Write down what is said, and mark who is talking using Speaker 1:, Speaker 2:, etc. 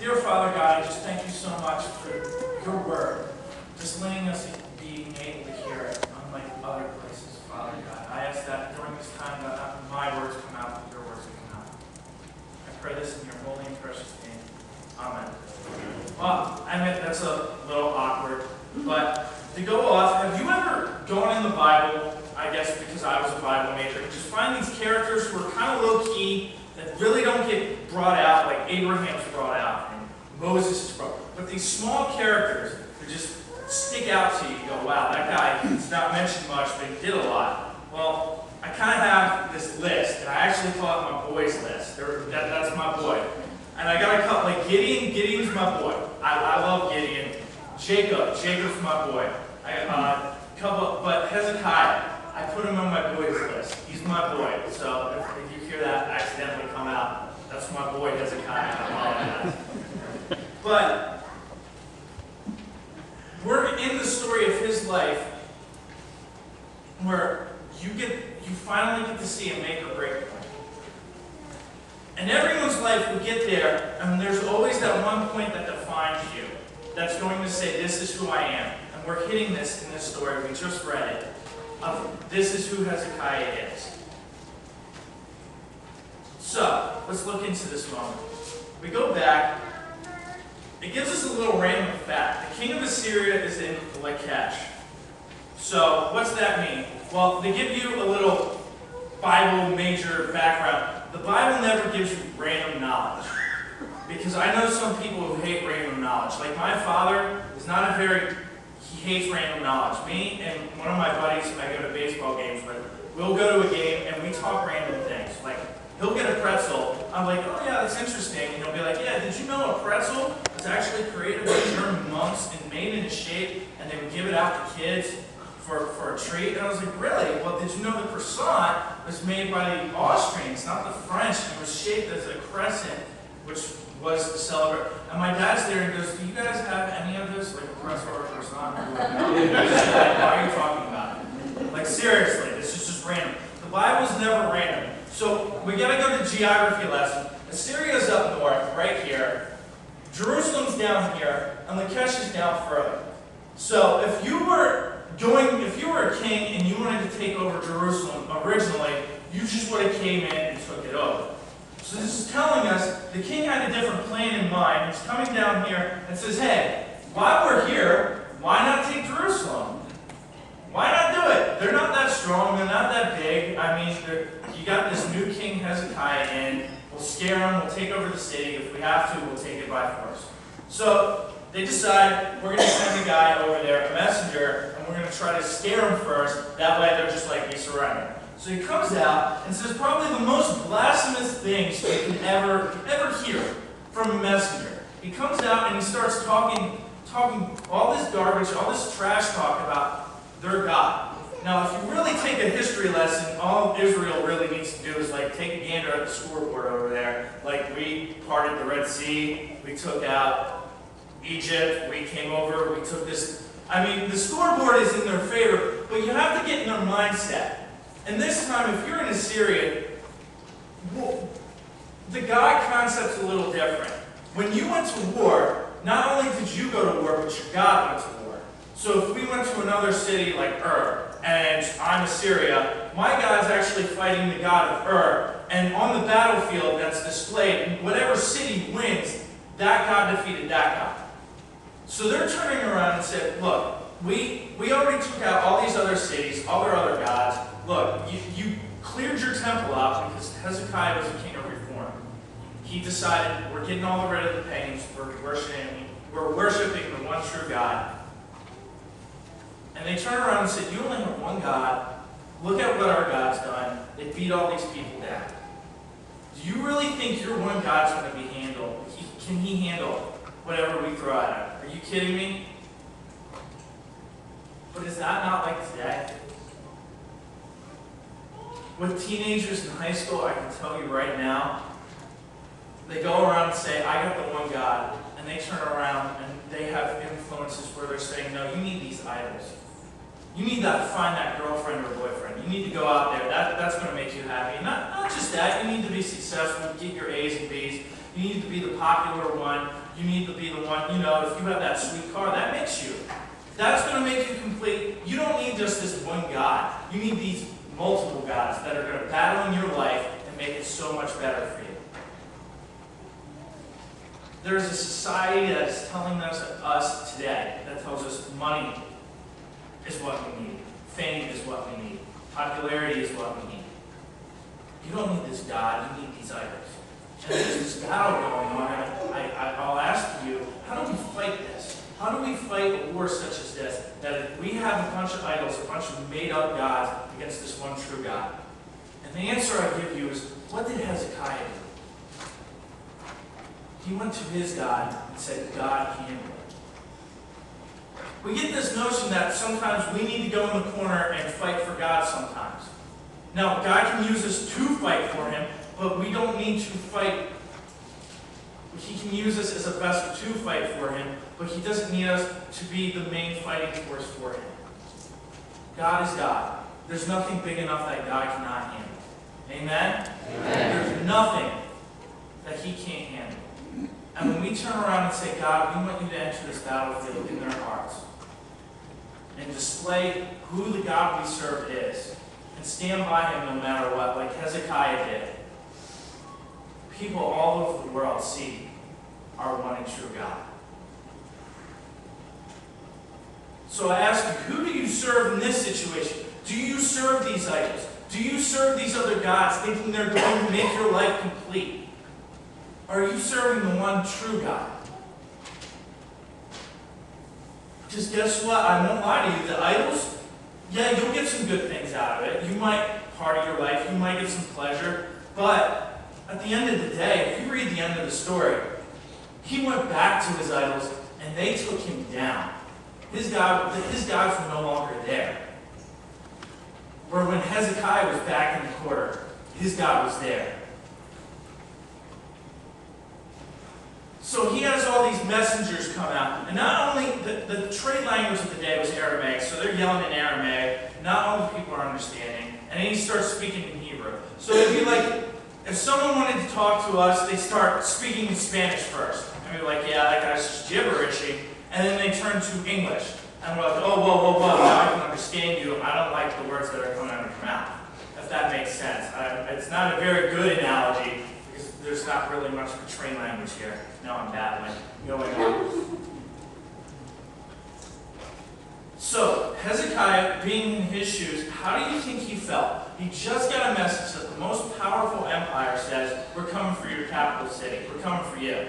Speaker 1: Dear Father God, I just thank you so much for your word, just letting us be able to hear it, unlike other places, Father God. I ask that during this time that not my words come out, but your words will come out. I pray this in your holy and precious name. Amen. Well, I admit that's a little awkward, but to go off, have you ever gone in the Bible, I guess because I was a Bible major, and just find these characters who are kind of low-key, that really don't get brought out, like Abraham's brought out, and Moses is brought out. But these small characters who just stick out to you, you go, wow, that guy, he's not mentioned much, but he did a lot. Well, I kind of have this list, and I actually call it my boys list. That's my boy. And I got a couple, like Gideon's my boy. I love Gideon. Jacob's my boy. But Hezekiah, I put him on my boys list. He's my boy. So if you hear that accidentally come out, that's my boy Hezekiah. I apologize. But we're in the story of his life where you finally get to see a make or break point. And everyone's life will get there, and there's always that one point that defines you. That's going to say, this is who I am. And we're hitting this in this story. We just read it. This is who Hezekiah is. So, let's look into this moment. We go back. It gives us a little random fact. The king of Assyria is in Lachish. So, what's that mean? Well, they give you a little Bible major background. The Bible never gives you random knowledge. Because I know some people who hate random knowledge. Like my father is not a very... He hates random knowledge. Me and one of my buddies I go to baseball games with, we'll go to a game and we talk random things. Like, he'll get a pretzel. I'm like, oh yeah, that's interesting. And he'll be like, yeah, did you know a pretzel was actually created by German monks and made in a shape, and they would give it out to kids for a treat? And I was like, really? Well, did you know the croissant was made by the Austrians, not the French, and it was shaped as a crescent, which was to celebrate. And my dad's there and goes, do you guys have any of this? Like a pretzel or a croissant? Like, no. Like, why are you talking about it? Like, seriously, this is just random. The Bible's never random. So we gotta go to geography lesson. Assyria's up north, right here. Jerusalem's down here, and Lachish is down further. So if you were a king and you wanted to take over Jerusalem originally, you just would have came in and took it over. So this is telling us the king had a different plan in mind. He's coming down here and says, hey, while we're here, why not take Jerusalem? Why not do it? They're not that strong. They're not that big. I mean, you got this new king Hezekiah in. We'll scare him. We'll take over the city. If we have to, we'll take it by force. So they decide we're going to send a guy over there, a messenger, and we're going to try to scare him first. That way they're just like, we surrender. So he comes out and says probably the most blasphemous things you can ever hear from a messenger. He comes out and he starts talking all this garbage, all this trash talk about their God. Now, if you really take a history lesson, all Israel really needs to do is like take a gander at the scoreboard over there. Like, we parted the Red Sea, we took out Egypt, we came over, we took this. I mean, the scoreboard is in their favor, but you have to get in their mindset. And this time, if you're in Assyria, well, the God concept's a little different. When you went to war, not only did you go to war, but your God went to war. So if we went to another city like Ur, and I'm Assyria, my God's actually fighting the God of Ur. And on the battlefield that's displayed, whatever city wins, that God defeated that God. So they're turning around and said, look, we already took out all these other cities, all their other gods. Look, you cleared your temple out because Hezekiah was a king of reform. He decided, we're getting all rid of the pagans, we're worshiping the one true God. And they turn around and said, you only have one God. Look at what our God's done. They beat all these people down. Do you really think your one God's going to be handled? Can he handle whatever we throw at him? Are you kidding me? But is that not like today? With teenagers in high school, I can tell you right now, they go around and say, I got the one God. And they turn around and they have influences where they're saying, no, you need these idols. You need to find that girlfriend or boyfriend. You need to go out there. That's going to make you happy. Not just that. You need to be successful, get your A's and B's. You need to be the popular one. You need to be the one, if you have that sweet car, that makes you. That's going to make you complete. You don't need just this one God. You need these multiple gods that are going to battle in your life and make it so much better for you. There's a society that is telling us today, that tells us money is what we need. Fame is what we need. Popularity is what we need. You don't need this God, you need these idols. And there's this battle going on, and I'll ask you, how do we fight this? How do we fight a war such as this? That if we have a bunch of idols, a bunch of made-up gods against this one true God? And the answer I give you is, what did Hezekiah do? He went to his God and said, God, handle it. We get this notion that sometimes we need to go in the corner and fight for God sometimes. Now, God can use us to fight for Him, but we don't need to fight. He can use us as a vessel to fight for Him, but He doesn't need us to be the main fighting force for Him. God is God. There's nothing big enough that God cannot handle. Amen?
Speaker 2: Amen.
Speaker 1: There's nothing that He can't handle. And when we turn around and say, God, we want you to enter this battlefield in their hearts and display who the God we serve is and stand by Him no matter what, like Hezekiah did, people all over the world see our one and true God. So I ask you, who do you serve in this situation? Do you serve these idols? Do you serve these other gods thinking they're going to make your life complete? Or are you serving the one true God? Because guess what? I won't lie to you. The idols, yeah, you'll get some good things out of it. You might party your life. You might get some pleasure. But at the end of the day, if you read the end of the story, he went back to his idols and they took him down. His gods were no longer there. Where when Hezekiah was back in the quarter, his God was there. So he has all these messengers come out. And not only, the trade language of the day was Aramaic, so they're yelling in Aramaic. Not all the people are understanding. And then he starts speaking in Hebrew. So it'd be like, if someone wanted to talk to us, they start speaking in Spanish first. And we're like, yeah, that guy's just gibberishing. And then they turn to English. And we're like, oh, whoa, now I can understand you. I don't like the words that are coming out of your mouth. If that makes sense. It's not a very good analogy, because there's not really much of a train language here. Now I'm babbling. Going on. So, Hezekiah, being in his shoes, how do you think he felt? He just got a message that the most powerful empire says, we're coming for your capital city. We're coming for you.